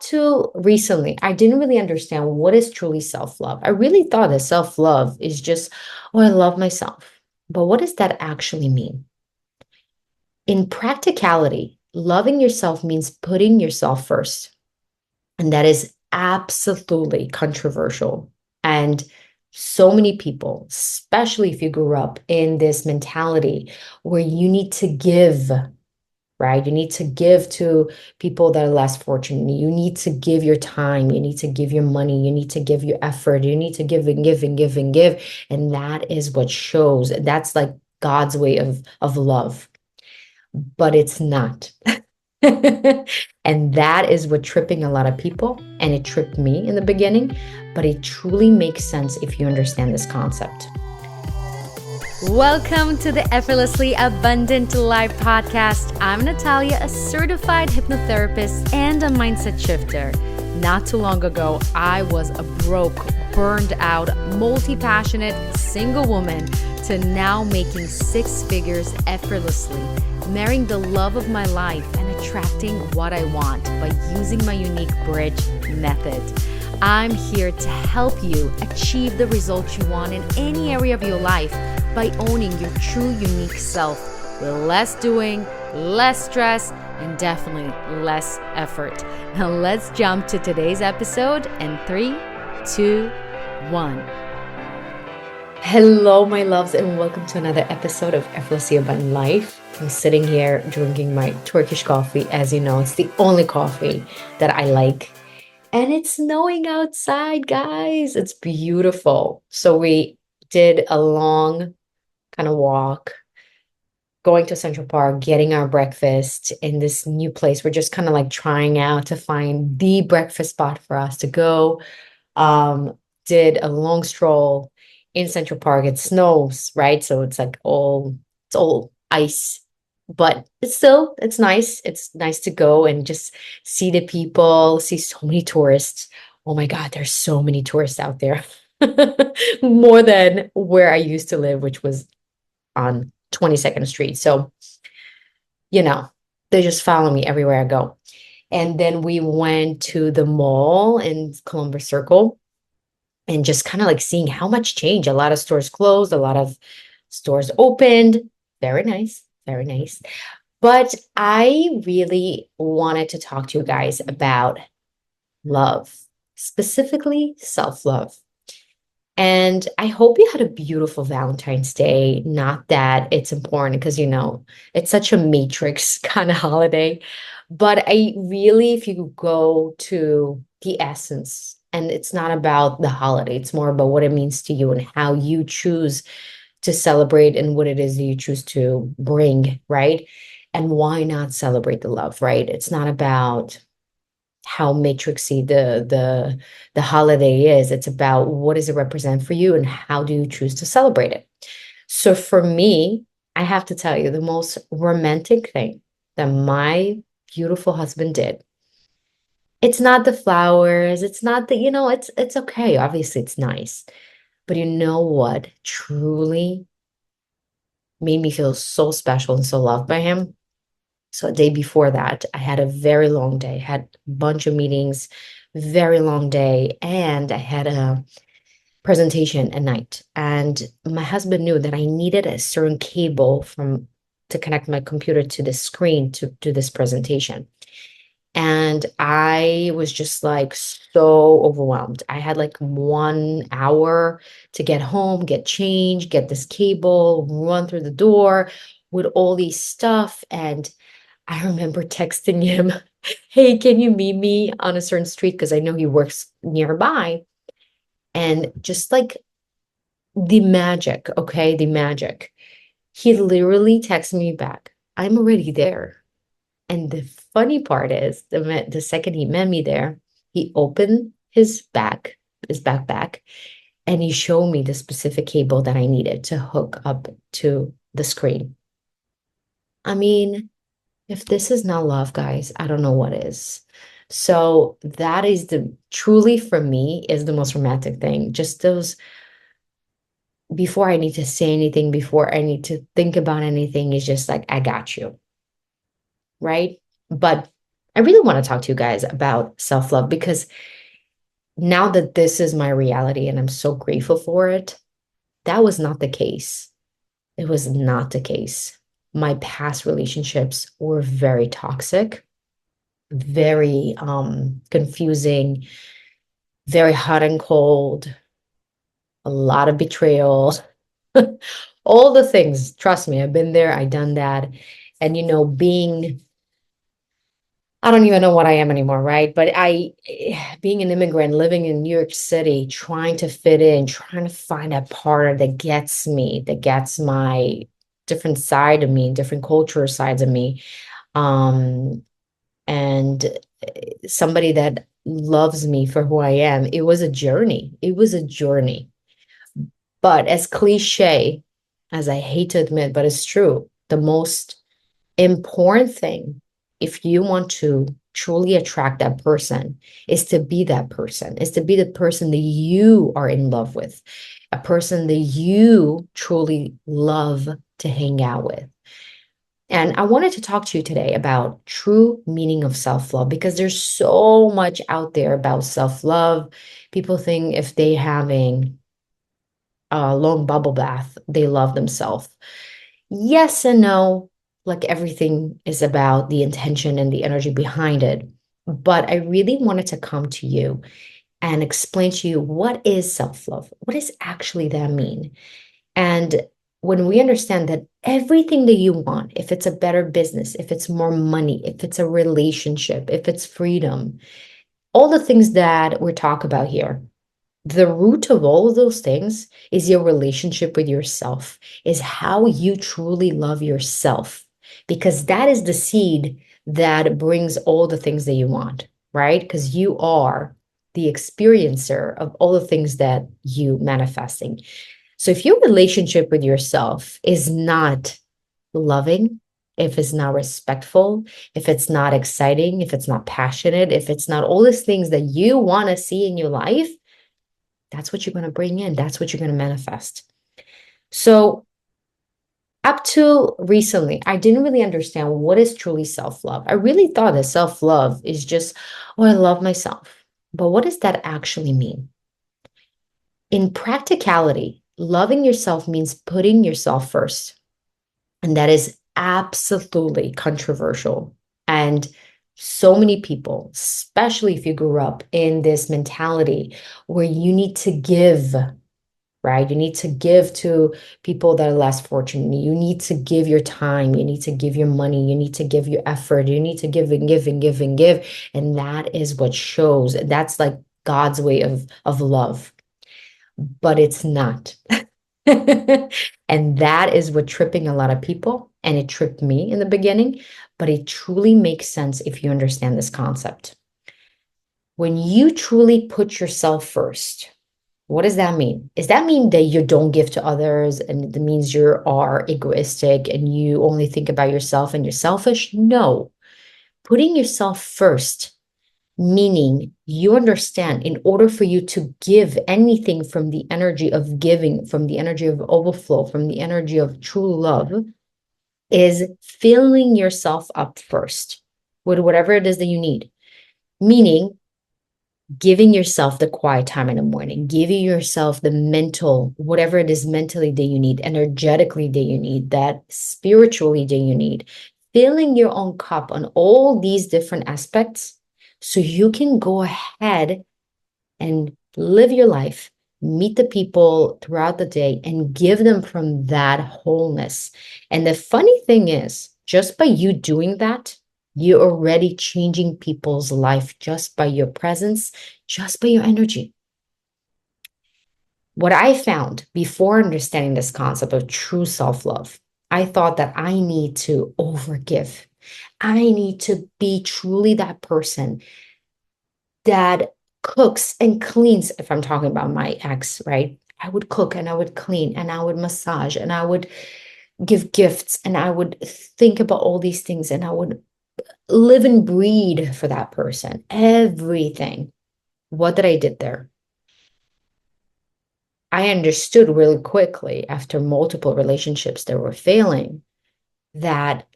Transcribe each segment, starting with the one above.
up to recently, I didn't really understand what is truly self-love. I really thought that self-love is just, oh, I love myself. But what does that actually mean? In practicality, loving yourself means putting yourself first. And that is absolutely controversial. And so many people, especially if you grew up in this mentality where you need to give, right? You need to give to people that are less fortunate. You need to give your time. You need to give your money. You need to give your effort. You need to give and give and give and give. And that is what shows. That's like God's way of love, but it's not. And that is what tripping a lot of people, and it tripped me in the beginning, but it truly makes sense if you understand this concept. Welcome to the Effortlessly Abundant Life podcast. I'm Natalia, a certified hypnotherapist and a mindset shifter. Not too long ago, I was a broke, burned out, multi-passionate single woman to now making six figures effortlessly, marrying the love of my life and attracting what I want by using my unique bridge method. I'm here to help you achieve the results you want in any area of your life by owning your true unique self with less doing, less stress, and definitely less effort. Now let's jump to today's episode in 3, 2, 1. Hello, my loves, and welcome to another episode of Effortlessly Abundant Life. I'm sitting here drinking my Turkish coffee. As you know, it's the only coffee that I like. And it's snowing outside, guys. It's beautiful. So we did a long kind of walk, going to Central Park, getting our breakfast in this new place. We're just kind of like trying out to find the breakfast spot for us to go. Um, did a long stroll in Central Park. It snows, right? So it's all ice, but it's nice. It's nice to go and just see the people, see so many tourists. Oh my God, there's so many tourists out there. More than where I used to live, which was on 22nd Street. So, you know, they just follow me everywhere I go. And then we went to the mall in Columbus Circle and just kind of like seeing how much change. A lot of stores closed, a lot of stores opened. Very nice, very nice. But I really wanted to talk to you guys about love, specifically self-love. And I hope you had a beautiful Valentine's Day. Not that it's important because, it's such a matrix kind of holiday. But I really, if you go to the essence, and it's not about the holiday, it's more about what it means to you and how you choose to celebrate and what it is that you choose to bring, right? And why not celebrate the love, right? It's not about how matrixy the holiday is. It's about what does it represent for you and how do you choose to celebrate it. So for me, I have to tell you the most romantic thing that my beautiful husband did. It's not the flowers, it's not the, it's okay. Obviously it's nice. But you know what truly made me feel so special and so loved by him? So a day before that, I had a very long day, had a bunch of meetings, very long day, and I had a presentation at night. And my husband knew that I needed a certain cable from to connect my computer to the screen to do this presentation. And I was just like so overwhelmed. I had like 1 hour to get home, get changed, get this cable, run through the door with all these stuff. And I remember texting him, hey, can you meet me on a certain street? Because I know he works nearby. And just like the magic, okay, the magic. He literally texted me back, I'm already there. And the funny part is, the second he met me there, he opened his backpack, and he showed me the specific cable that I needed to hook up to the screen. I mean, if this is not love, guys, I don't know what is. So that is the truly for me is the most romantic thing. Just those before I need to say anything, before I need to think about anything, is just like, I got you. Right. But I really want to talk to you guys about self-love because now that this is my reality and I'm so grateful for it, that was not the case. It was not the case. My past relationships were very toxic, very confusing, very hot and cold, a lot of betrayal, all the things. Trust me, I've been there, I've done that. And being I don't even know what I am anymore, right? But being an immigrant, living in New York City, trying to fit in, trying to find a partner that gets me, that gets my different side of me, different cultural sides of me, um, and somebody that loves me for who I am. It was a journey. It was a journey. But as cliche as I hate to admit, but it's true, the most important thing, if you want to truly attract that person, is to be that person, is to be the person that you are in love with, a person that you truly love to hang out with. And I wanted to talk to you today about true meaning of self-love because there's so much out there about self-love. People think if they having a long bubble bath, they love themselves. Yes and no, like everything is about the intention and the energy behind it. But I really wanted to come to you and explain to you what is self-love? What does actually that mean? And when we understand that everything that you want, if it's a better business, if it's more money, if it's a relationship, if it's freedom, all the things that we're talking about here, the root of all of those things is your relationship with yourself, is how you truly love yourself, because that is the seed that brings all the things that you want, right? Because you are the experiencer of all the things that you manifesting. So if your relationship with yourself is not loving, if it's not respectful, if it's not exciting, if it's not passionate, if it's not all these things that you want to see in your life, that's what you're going to bring in. That's what you're going to manifest. So, up to recently, I didn't really understand what is truly self love. I really thought that self love is just, oh, I love myself. But what does that actually mean? In practicality, loving yourself means putting yourself first. And that is absolutely controversial. And so many people, especially if you grew up in this mentality where you need to give, right? You need to give to people that are less fortunate. You need to give your time. You need to give your money. You need to give your effort. You need to give and give and give and give. And that is what shows. That's like God's way of love, but it's not. And that is what tripping a lot of people. And it tripped me in the beginning, but it truly makes sense if you understand this concept. When you truly put yourself first, what does that mean? Does that mean that you don't give to others and it means you are egoistic and you only think about yourself and you're selfish? No. Putting yourself first, meaning you understand in order for you to give anything from the energy of giving, from the energy of overflow, from the energy of true love, is filling yourself up first with whatever it is that you need. Meaning, giving yourself the quiet time in the morning, giving yourself the mental, whatever it is mentally that you need, energetically that you need, that spiritually that you need, filling your own cup on all these different aspects so you can go ahead and live your life, meet the people throughout the day, and give them from that wholeness. And the funny thing is, just by you doing that, you're already changing people's life just by your presence, just by your energy. What I found before understanding this concept of true self love, I thought that I need to overgive. I need to be truly that person that cooks and cleans. If I'm talking about my ex, right? I would cook and I would clean and I would massage and I would give gifts and I would think about all these things and I would live and breathe for that person. Everything. What did I did there? I understood really quickly after multiple relationships that were failing that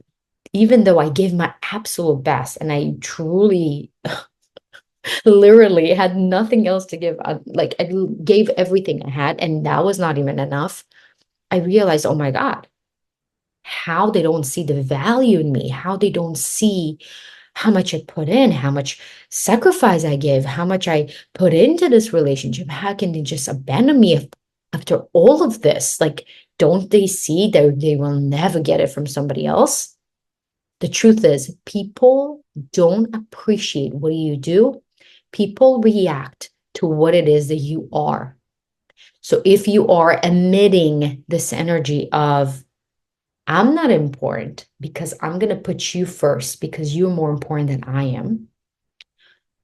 even though I gave my absolute best and I truly, literally had nothing else to give, like I gave everything I had, and that was not even enough. I realized, oh my God, how they don't see the value in me, how they don't see how much I put in, how much sacrifice I give, how much I put into this relationship. How can they just abandon me after all of this? Like, don't they see that they will never get it from somebody else? The truth is, people don't appreciate what you do. People react to what it is that you are. So if you are emitting this energy of, I'm not important because I'm going to put you first because you're more important than I am,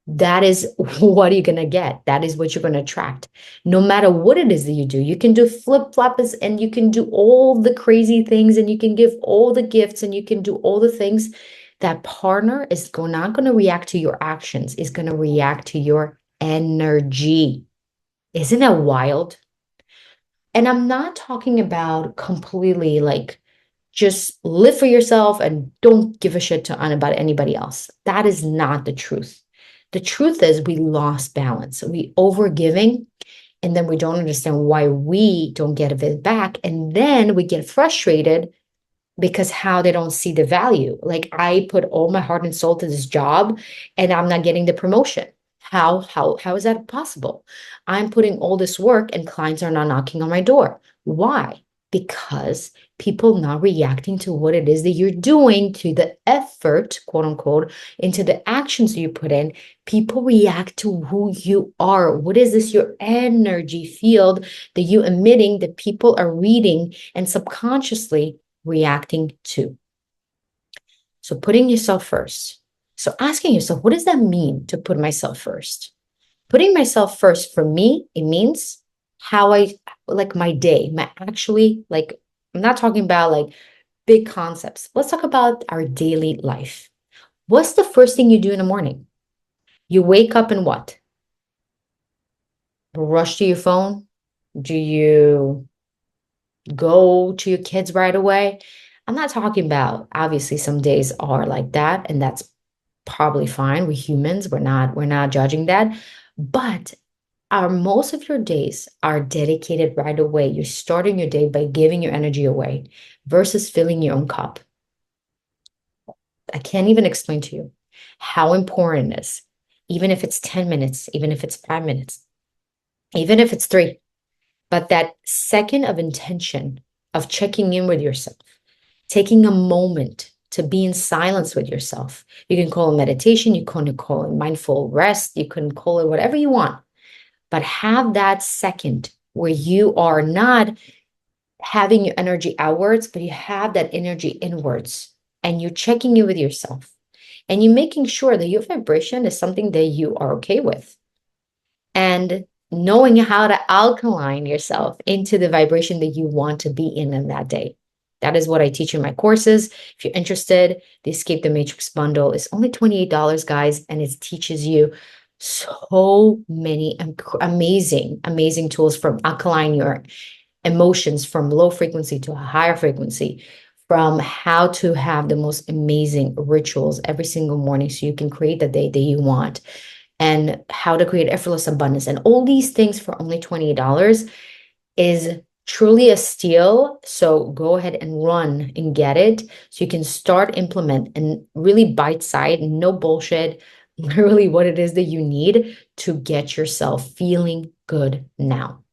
that is what you're going to get. That is what you're going to attract. No matter what it is that you do, you can do flip flops and you can do all the crazy things and you can give all the gifts and you can do all the things. That partner is not going to react to your actions, is going to react to your energy. Isn't that wild? And I'm not talking about completely like just live for yourself and don't give a shit about anybody else. That is not the truth. The truth is we lost balance. We over giving, and then we don't understand why we don't get it back. And then we get frustrated because how they don't see the value. Like I put all my heart and soul to this job and I'm not getting the promotion. How is that possible? I'm putting all this work and clients are not knocking on my door. Why? Because people not reacting to what it is that you're doing, to the effort, quote unquote, into the actions you put in. People react to who you are. What is this, your energy field that you emitting that people are reading and subconsciously reacting to? So putting yourself first. So asking yourself, what does that mean to put myself first? Putting myself first for me, it means how I like my day, my actually like, I'm not talking about like big concepts. Let's talk about our daily life. What's the first thing you do in the morning? You wake up and what? Rush to your phone? Do you go to your kids right away? I'm not talking about, obviously some days are like that, and that's probably fine. We're humans. We're not judging that. But are most of your days are dedicated right away? You're starting your day by giving your energy away versus filling your own cup. I can't even explain to you how important it is, even if it's 10 minutes, even if it's 5 minutes, even if it's three. But that second of intention of checking in with yourself, taking a moment to be in silence with yourself. You can call it meditation, you can call it mindful rest, you can call it whatever you want, but have that second where you are not having your energy outwards, but you have that energy inwards and you're checking in with yourself and you're making sure that your vibration is something that you are okay with, and knowing how to alkaline yourself into the vibration that you want to be in that day. That is what I teach in my courses. If you're interested, the Escape the Matrix bundle is only $28, guys, and it teaches you so many amazing, amazing tools from alkaline your emotions from low frequency to a higher frequency, from how to have the most amazing rituals every single morning so you can create the day that you want, and how to create effortless abundance. And all these things for only $28 is truly a steal. So go ahead and run and get it so you can start implement and really bite size, no bullshit, literally what it is that you need to get yourself feeling good now.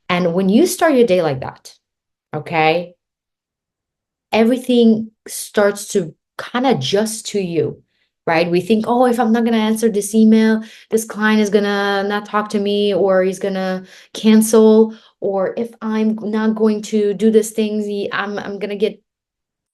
And when you start your day like that, okay, everything starts to kind of adjust to you, right? We think, oh, if I'm not going to answer this email, this client is going to not talk to me, or he's going to cancel, or if I'm not going to do this thing, I'm going to get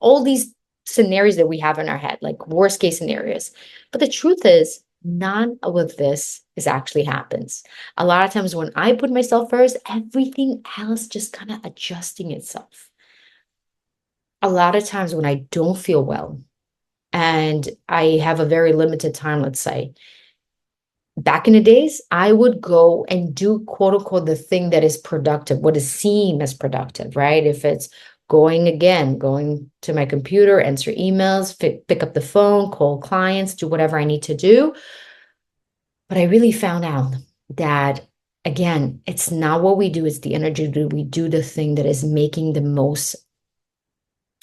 all these scenarios that we have in our head, like worst case scenarios. But the truth is, none of this is actually happens. A lot of times when I put myself first, everything else just kind of adjusting itself. A lot of times when I don't feel well and I have a very limited time, let's say, back in the days, I would go and do quote unquote the thing that is productive, what is seen as productive, right? If it's going to my computer, answer emails, pick up the phone, call clients, do whatever I need to do. But I really found out that, again, it's not what we do, it's the energy. Do we do the thing that is making the most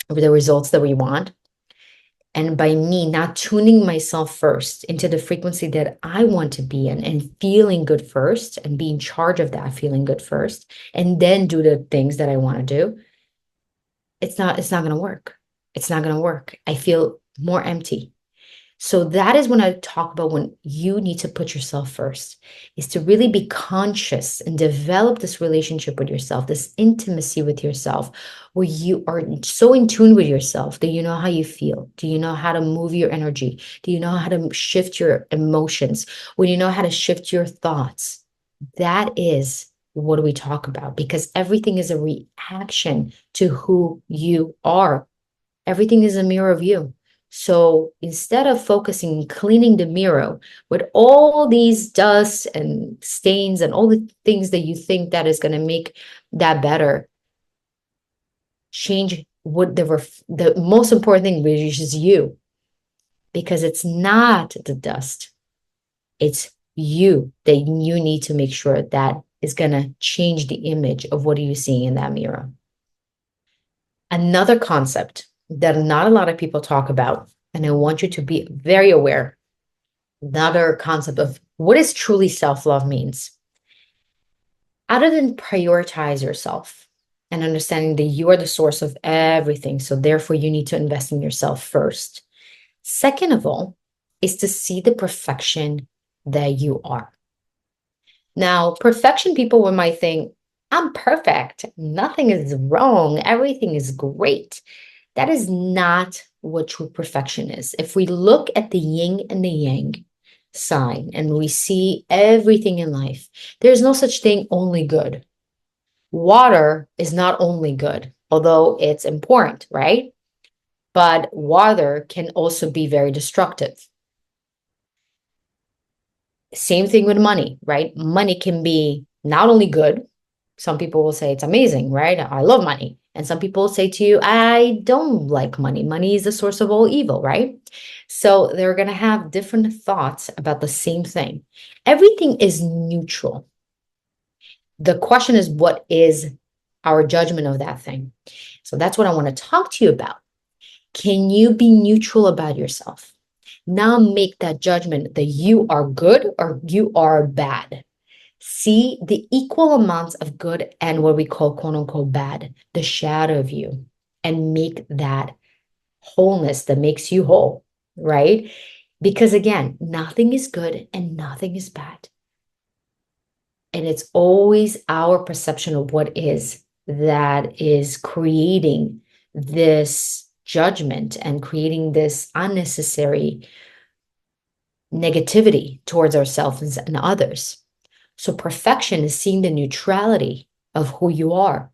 of the results that we want? And by me not tuning myself first into the frequency that I want to be in and feeling good first and be in charge of that feeling good first, and then do the things that I want to do, it's not going to work. It's not going to work. I feel more empty. So that is when I talk about when you need to put yourself first, is to really be conscious and develop this relationship with yourself, this intimacy with yourself, where you are so in tune with yourself that you know how you feel. Do you know how to move your energy? Do you know how to shift your emotions? When you know how to shift your thoughts, that is what we talk about, because everything is a reaction to who you are. Everything is a mirror of you. So instead of focusing cleaning the mirror with all these dust and stains and all the things that you think that is going to make that better, change what the most important thing, which is you, because it's not the dust, it's you that you need to make sure that is going to change the image of what are you seeing in that mirror. Another concept that not a lot of people talk about, and I want you to be very aware, another concept of what is truly self-love means. Other than prioritize yourself and understanding that you are the source of everything, so therefore you need to invest in yourself first. Second of all, is to see the perfection that you are. Now, perfection, people might think, I'm perfect. Nothing is wrong. Everything is great. That is not what true perfection is. If we look at the yin and the yang sign and we see everything in life, there's no such thing only good. Water is not only good, although it's important, right? But water can also be very destructive. Same thing with money, right? Money can be not only good. Some people will say it's amazing, right? I love money. And some people will say to you, I don't like money. Money is the source of all evil, right? So they're going to have different thoughts about the same thing. Everything is neutral. The question is, what is our judgment of that thing? So that's what I want to talk to you about. Can you be neutral about yourself? Now make that judgment that you are good or you are bad. See the equal amounts of good and what we call quote unquote bad, the shadow of you, and make that wholeness that makes you whole, right? Because again, nothing is good and nothing is bad. And it's always our perception of what is that is creating this judgment and creating this unnecessary negativity towards ourselves and others. So perfection is seeing the neutrality of who you are.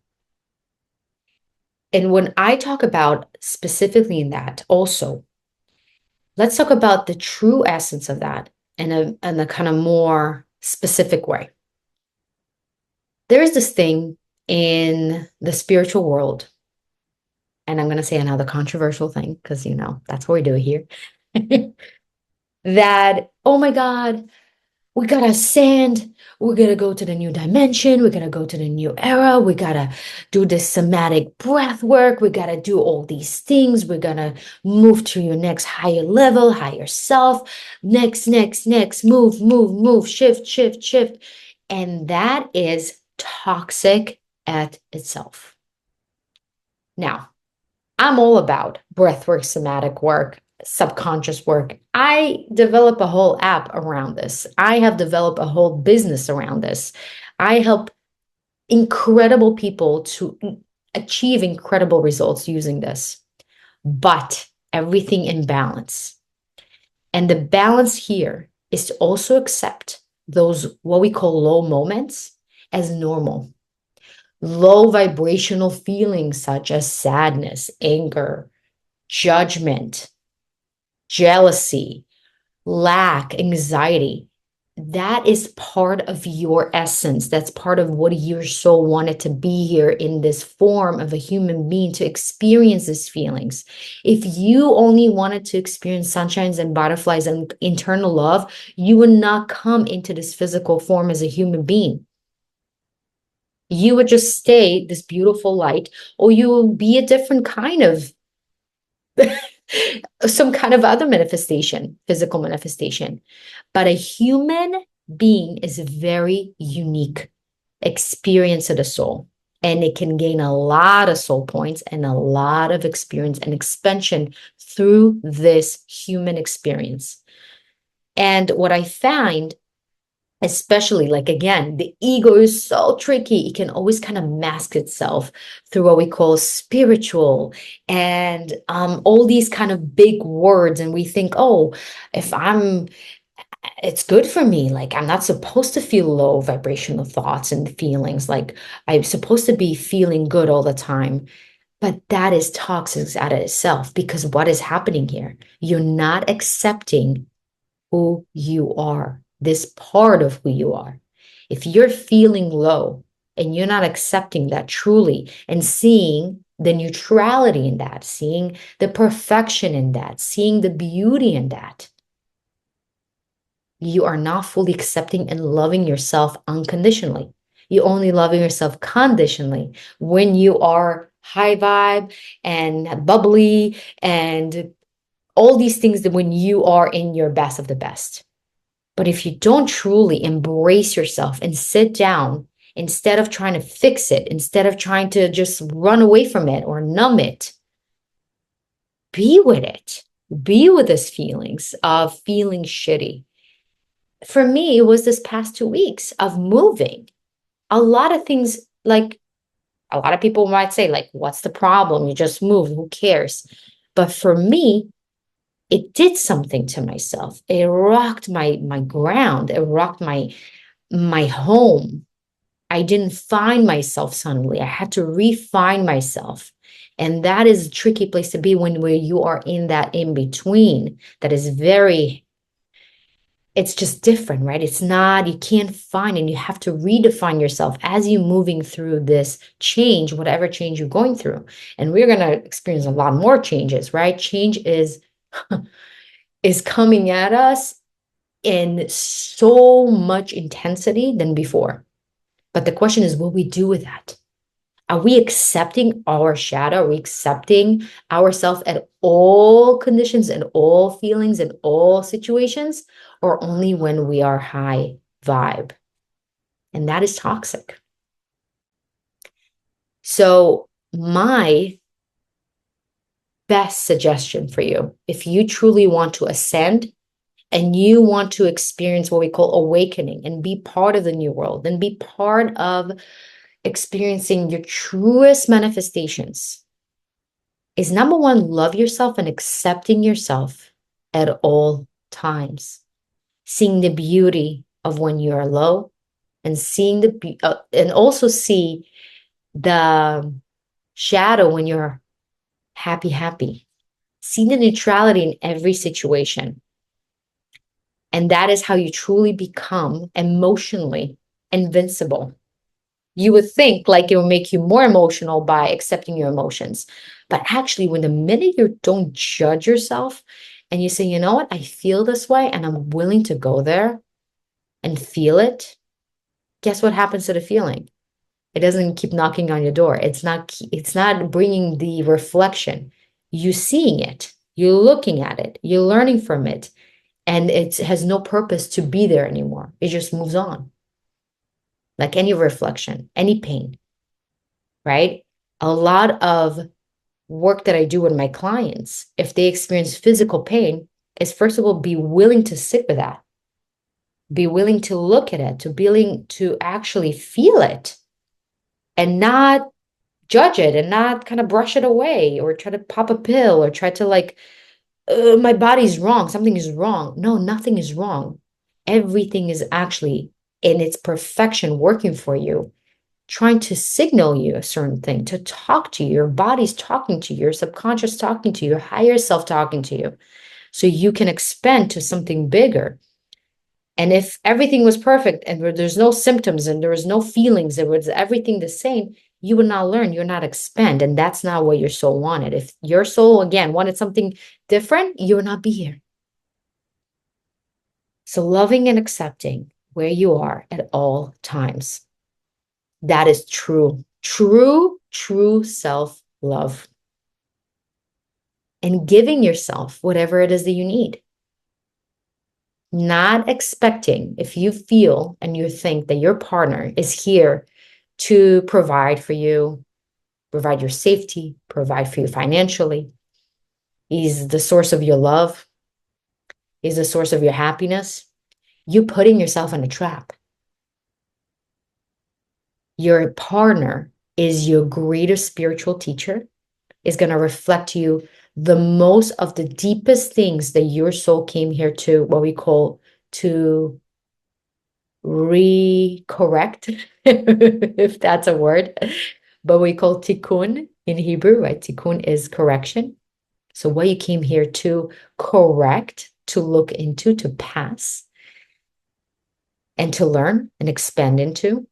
And when I talk about specifically in that also, let's talk about the true essence of that in a kind of more specific way. There is this thing in the spiritual world, and I'm going to say another controversial thing because, that's what we do here, that, oh my God, we got to ascend. We got to go to the new dimension. We got to go to the new era. We got to do this somatic breath work. We got to do all these things. We're going to move to your next higher level, higher self. Next, move, shift. And that is toxic at itself. Now, I'm all about breathwork, somatic work, subconscious work. I develop a whole app around this. I have developed a whole business around this. I help incredible people to achieve incredible results using this, but everything in balance. And the balance here is to also accept those, what we call low moments, as normal. Low vibrational feelings such as sadness, anger, judgment, jealousy, lack, anxiety. that is part of your essence. That's part of what your soul wanted to be here in this form of a human being to experience these feelings. If you only wanted to experience sunshines and butterflies and internal love, you would not come into this physical form as a human being. You would just stay this beautiful light, or you will be a different kind of some kind of other manifestation, physical manifestation. But a human being is a very unique experience of the soul. And it can gain a lot of soul points and a lot of experience and expansion through this human experience. And what I find, especially like again, the ego is so tricky. It can always kind of mask itself through what we call spiritual and all these kind of big words. And we think, oh, if I'm it's good for me. Like, I'm not supposed to feel low vibrational thoughts and feelings. Like, I'm supposed to be feeling good all the time. But that is toxic out of itself because what is happening here? You're not accepting who you are, this part of who you are. If you're feeling low and you're not accepting that truly and seeing the neutrality in that, seeing the perfection in that, seeing the beauty in that, you are not fully accepting and loving yourself unconditionally. You only loving yourself conditionally when you are high vibe and bubbly and all these things that when you are in your best of the best. But if you don't truly embrace yourself and sit down instead of trying to fix it, instead of trying to just run away from it or numb it, be with it. Be with those feelings of feeling shitty. For me, it was this past 2 weeks of moving. A lot of things, like a lot of people might say, like, what's the problem? You just move, who cares? But for me, it did something to myself. It rocked my ground. It rocked my home. I didn't find myself suddenly. I had to refine myself. And that is a tricky place to be when where you are in that in between. That is very it's just different, right? It's not, you can't find, and you have to redefine yourself as you're moving through this change, whatever change you're going through. And we're going to experience a lot more changes, right? Change is coming at us in so much intensity than before. But the question is, what we do with that? Are we accepting our shadow? Are we accepting ourselves at all conditions and all feelings and all situations, or only when we are high vibe? And that is toxic. So, my best suggestion for you, if you truly want to ascend and you want to experience what we call awakening and be part of the new world and be part of experiencing your truest manifestations, is number one, love yourself and accepting yourself at all times, seeing the beauty of when you are low and seeing and also see the shadow when you're happy, see the neutrality in every situation. And that is how you truly become emotionally invincible. You would think like it will make you more emotional by accepting your emotions. But actually, when the minute you don't judge yourself and you say, you know what, I feel this way and I'm willing to go there and feel it, guess what happens to the feeling? It doesn't keep knocking on your door. It's not bringing the reflection. You seeing it, you're looking at it, you're learning from it, and it has no purpose to be there anymore. It just moves on. Like any reflection, any pain, right? A lot of work that I do with my clients, if they experience physical pain, is first of all, be willing to sit with that, be willing to look at it, to be willing to actually feel it and not judge it and not kind of brush it away or try to pop a pill or try to like, my body's wrong, something is wrong. No, nothing is wrong. Everything is actually in its perfection working for you, trying to signal you a certain thing, to talk to you. Your body's talking to you, your subconscious talking to you, your higher self talking to you. So you can expand to something bigger. And if everything was perfect and there's no symptoms and there was no feelings, it was everything the same, you would not learn, you're not expand. And that's not what your soul wanted. If your soul, again, wanted something different, you would not be here. So loving and accepting where you are at all times. That is true self-love. And giving yourself whatever it is that you need. Not expecting, if you feel and you think that your partner is here to provide for you, provide your safety, provide for you financially, is the source of your love, is the source of your happiness, you putting yourself in a trap. Your partner is your greatest spiritual teacher, is going to reflect to you the most of the deepest things that your soul came here to, what we call to re-correct, if that's a word, but we call tikkun in Hebrew, right? Tikkun is correction. So what you came here to correct, to look into, to pass, and to learn and expand into.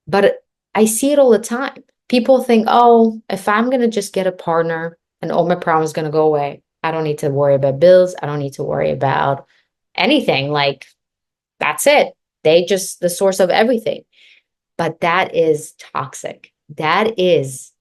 But I see it all the time. People think, oh, if I'm going to just get a partner and all my problems going to go away, I don't need to worry about bills. I don't need to worry about anything. Like, that's it. They just the source of everything. But that is toxic. That is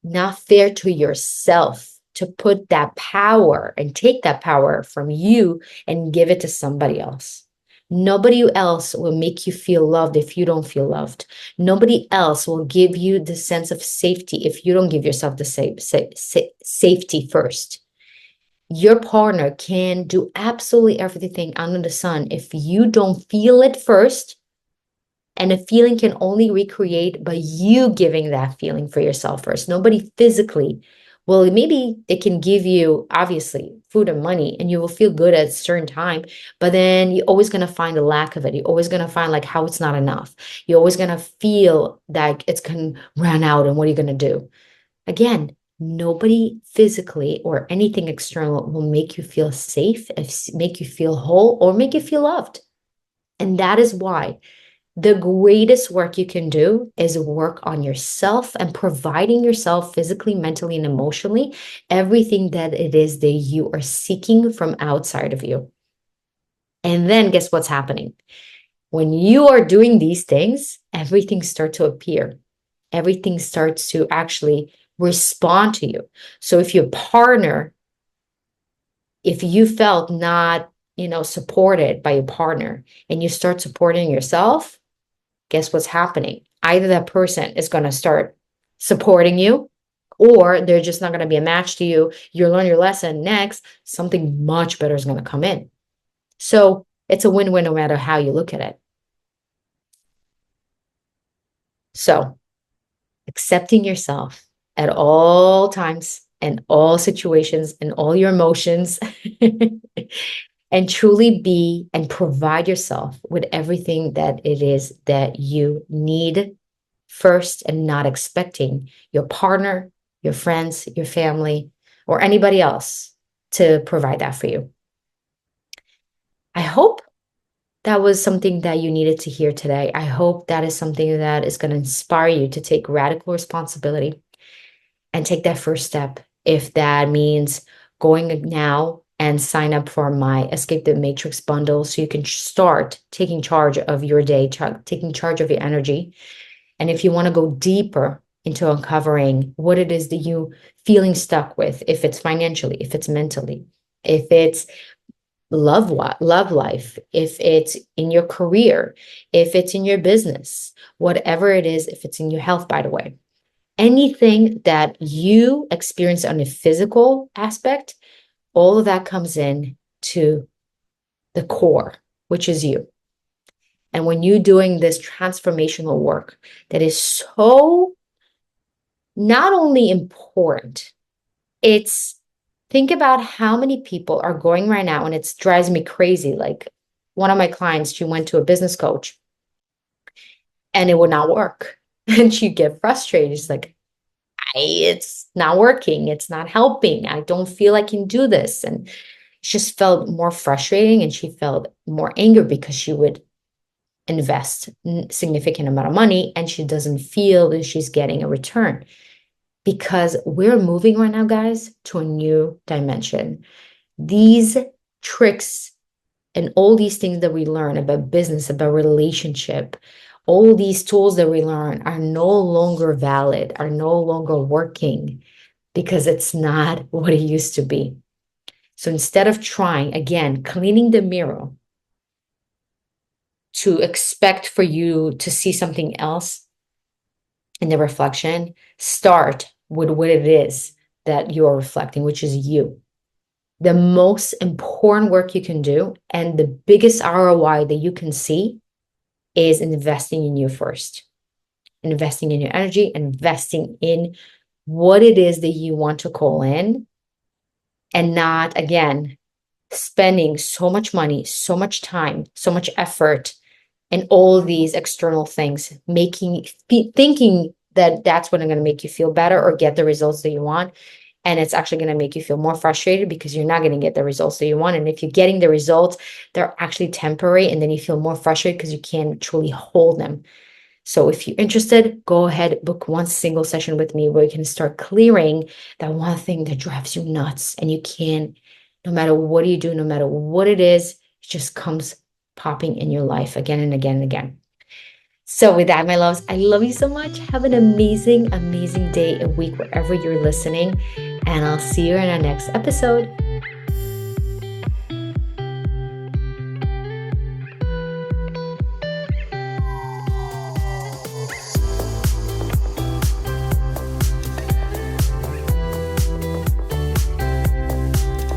not fair to yourself to put that power and take that power from you and give it to somebody else. Nobody else will make you feel loved if you don't feel loved. Nobody else will give you the sense of safety if you don't give yourself the safety first. Your partner can do absolutely everything under the sun. If you don't feel it first, and a feeling can only recreate by you giving that feeling for yourself first. Nobody physically, well, maybe they can give you obviously food and money and you will feel good at a certain time, but then you're always going to find a lack of it. You're always going to find like how it's not enough. You're always going to feel that it's going to run out and what are you going to do? Again, nobody physically or anything external will make you feel safe, make you feel whole, or make you feel loved. And that is why the greatest work you can do is work on yourself and providing yourself physically, mentally, and emotionally everything that it is that you are seeking from outside of you. And then guess what's happening? When you are doing these things, everything starts to appear. Everything starts to actually respond to you. So if your partner, if you felt not, supported by your partner and you start supporting yourself, guess what's happening? Either that person is going to start supporting you or they're just not going to be a match to you. You learn your lesson. Next, something much better is going to come in. So it's a win-win no matter how you look at it. So accepting yourself at all times and all situations and all your emotions and truly be and provide yourself with everything that it is that you need first and not expecting your partner, your friends, your family, or anybody else to provide that for you. I hope that was something that you needed to hear today. I hope that is something that is going to inspire you to take radical responsibility and take that first step. If that means going now and sign up for my Escape the Matrix bundle so you can start taking charge of your day, taking charge of your energy. And if you want to go deeper into uncovering what it is that you feeling stuck with, if it's financially, if it's mentally, if it's love life, if it's in your career, if it's in your business, whatever it is, if it's in your health, by the way, anything that you experience on a physical aspect, all of that comes in to the core, which is you. And when you're doing this transformational work that is so not only important, it's think about how many people are going right now, and it drives me crazy. Like one of my clients, she went to a business coach and it would not work. And she'd get frustrated. She's like, it's not working. It's not helping. I don't feel I can do this. And just felt more frustrating and she felt more anger because she would invest significant amount of money and she doesn't feel that she's getting a return, because we're moving right now, guys, to a new dimension. These tricks and all these things that we learn about business, about relationship, all these tools that we learn are no longer valid, are no longer working, because it's not what it used to be. So instead of trying, again, cleaning the mirror to expect for you to see something else in the reflection, start with what it is that you're reflecting, which is you. The most important work you can do and the biggest ROI that you can see is investing in you first, investing in your energy, investing in what it is that you want to call in, and not, again, spending so much money, so much time, so much effort and all these external things, thinking that that's what I'm going to make you feel better or get the results that you want. And it's actually going to make you feel more frustrated because you're not going to get the results that you want. And if you're getting the results, they're actually temporary. And then you feel more frustrated because you can't truly hold them. So if you're interested, go ahead, book one single session with me where you can start clearing that one thing that drives you nuts. And you can, no matter what you do, no matter what it is, it just comes popping in your life again and again and again. So with that, my loves, I love you so much. Have an amazing, amazing day and week wherever you're listening. And I'll see you in our next episode.